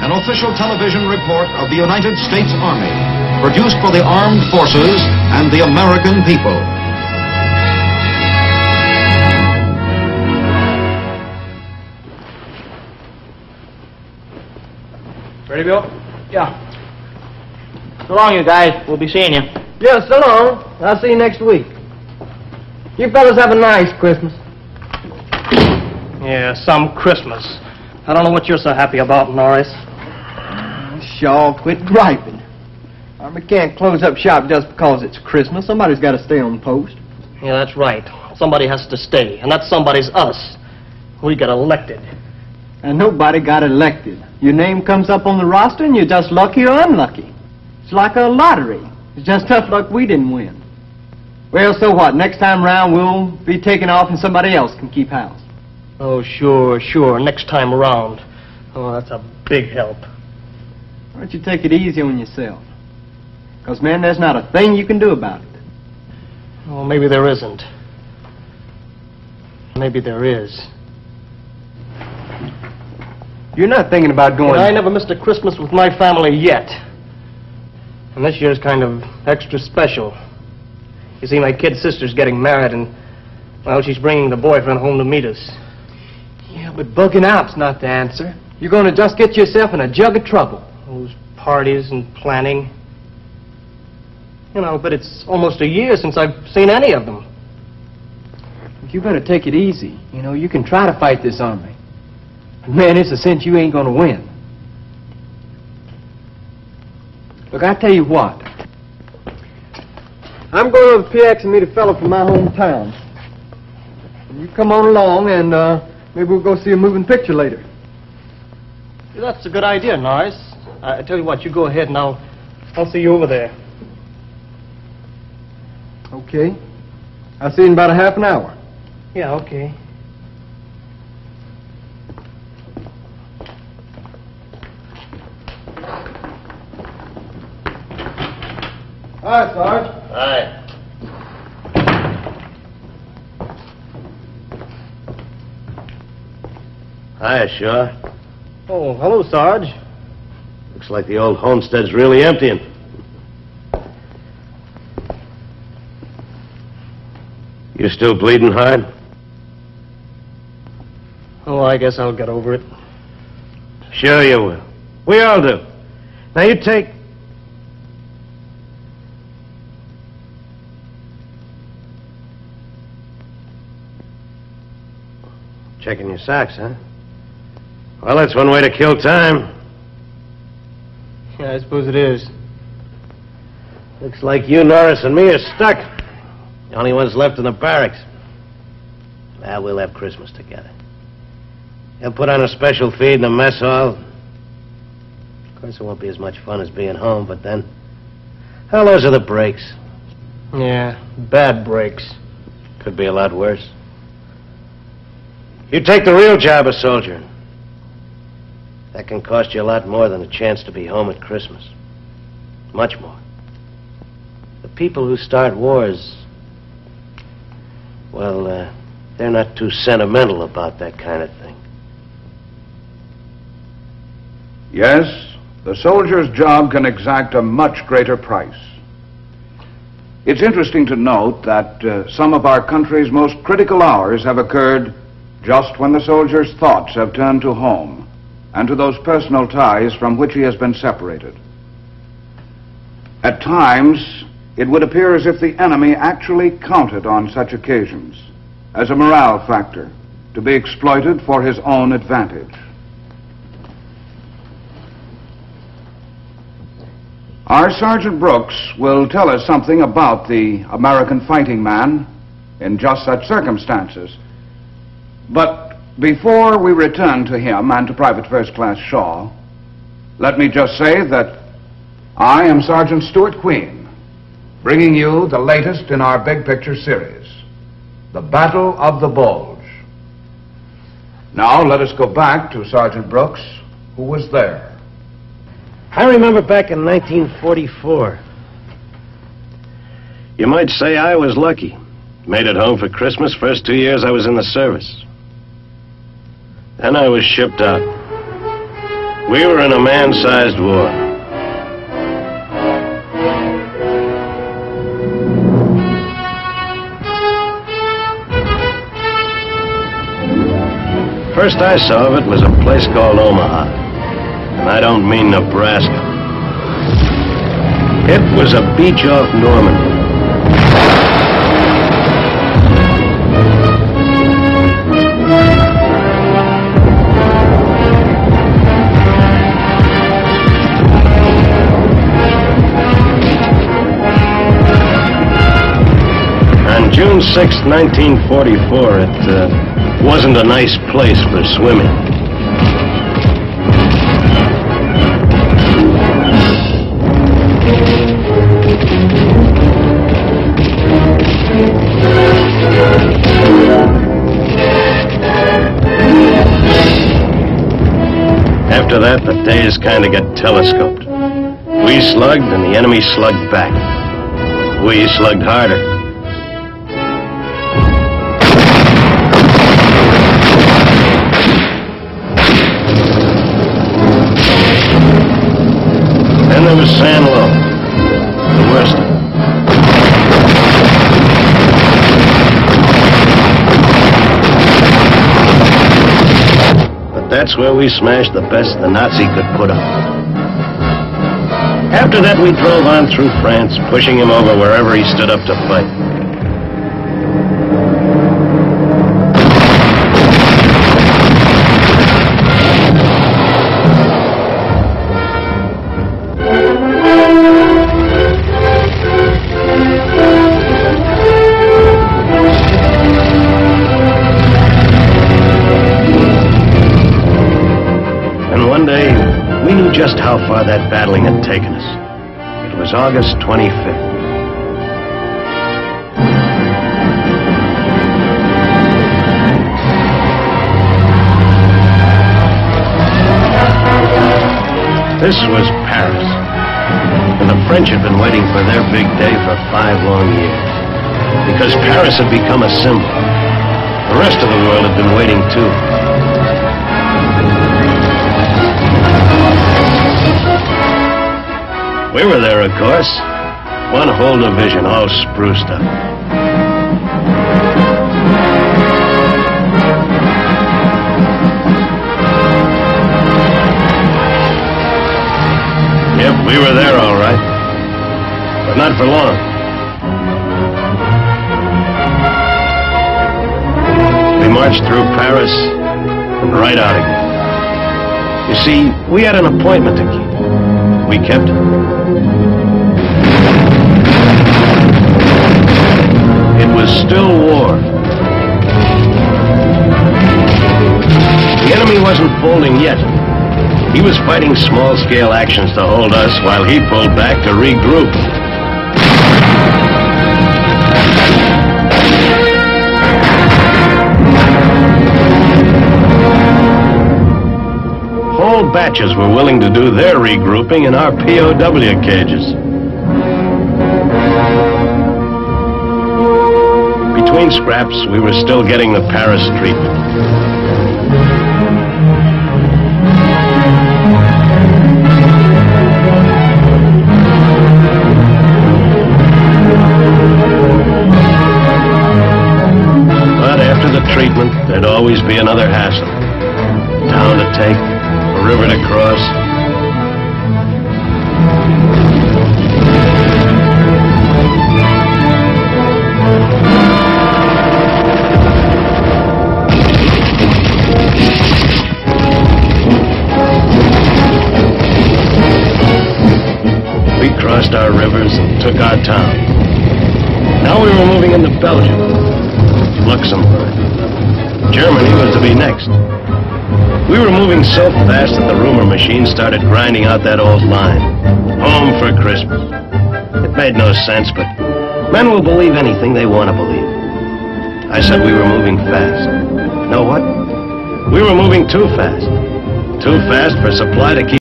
an official television report of the United States Army, produced for the armed forces and the American people. Ready, Bill? Yeah. So long, you guys. We'll be seeing you. Yeah, so long. I'll see you next week. You fellas have a nice Christmas. Yeah, some Christmas. I don't know what you're so happy about, Norris. Shaw, quit griping. Army can't close up shop just because it's Christmas. Somebody's got to stay on post. Yeah, that's right. Somebody has to stay, and that somebody's us. We got elected. And nobody got elected. Your name comes up on the roster, and you're just lucky or unlucky. It's like a lottery. It's just tough luck we didn't win. Well, so what? Next time round, we'll be taking off, and somebody else can keep house. Oh, sure, sure. Next time around. Oh, that's a big help. Why don't you take it easy on yourself? Because, man, there's not a thing you can do about it. Well, maybe there isn't. Maybe there is. You're not thinking about going... Well, I never missed a Christmas with my family yet. And this year's kind of extra special. You see, my kid sister's getting married, and, well, she's bringing the boyfriend home to meet us. Yeah, but bugging out's not the answer. You're going to just get yourself in a jug of trouble. Those parties and planning. You know, but it's almost a year since I've seen any of them. You better take it easy. You know, you can try to fight this army. But man, it's a cinch you ain't going to win. Look, I tell you what. I'm going to the PX and meet a fellow from my hometown. You come on along, and maybe we'll go see a moving picture later. Yeah, that's a good idea, Norris. I tell you what, you go ahead, and I'll see you over there. Okay. I'll see you in about a half an hour. Yeah, okay. Hi, Sarge. Hi. Hiya, Shaw. Oh, hello, Sarge. Looks like the old homestead's really emptying. You still bleeding hard? Oh, I guess I'll get over it. Sure you will. We all do. Now you take... Checking your socks, huh? Well, that's one way to kill time. Yeah, I suppose it is. Looks like you, Norris, and me are stuck. The only ones left in the barracks. Well, we'll have Christmas together. They'll put on a special feed in the mess hall. Of course, it won't be as much fun as being home, but then... Well, those are the breaks. Yeah, bad breaks. Could be a lot worse. You take the real job of soldiering. That can cost you a lot more than a chance to be home at Christmas. Much more. The people who start wars... Well, they're not too sentimental about that kind of thing. Yes, the soldier's job can exact a much greater price. It's interesting to note that some of our country's most critical hours have occurred just when the soldier's thoughts have turned to home and to those personal ties from which he has been separated. At times, it would appear as if the enemy actually counted on such occasions as a morale factor to be exploited for his own advantage. Our Sergeant Brooks will tell us something about the American fighting man in just such circumstances. But before we return to him and to Private First Class Shaw, let me just say that I am Sergeant Stuart Queen, bringing you the latest in our big picture series, The Battle of the Bulge. Now let us go back to Sergeant Brooks, who was there. I remember back in 1944. You might say I was lucky. Made it home for Christmas first 2 years I was in the service. Then I was shipped out. We were in a man-sized war. First I saw of it was a place called Omaha. And I don't mean Nebraska. It was a beach off Normandy. On June 6, 1944, it wasn't a nice place for swimming. After that, the days kind of got telescoped. We slugged and the enemy slugged back. We slugged harder. Then there was San Lo, the worst of it. But that's where we smashed the best the Nazi could put up. After that, we drove on through France, pushing him over wherever he stood up to fight. One day, we knew just how far that battling had taken us. It was August 25th. This was Paris. And the French had been waiting for their big day for 5 long years. Because Paris had become a symbol. The rest of the world had been waiting too. We were there, of course. One whole division, all spruced up. Yep, we were there, all right. But not for long. We marched through Paris and right out again. You see, we had an appointment to keep. We kept it. It was still war. The enemy wasn't folding yet. He was fighting small-scale actions to hold us while he pulled back to regroup. Whole batches were willing to do their regrouping in our POW cages. Between scraps, we were still getting the Paris treatment. But after the treatment, there'd always be another hassle. Town to take, a river to cross. We crossed our rivers and took our town. Now we were moving into Belgium, Luxembourg. Germany was to be next. We were moving so fast that the rumor machine started grinding out that old line. Home for Christmas. It made no sense, but men will believe anything they want to believe. I said we were moving fast. You know what? We were moving too fast. Too fast for supply to keep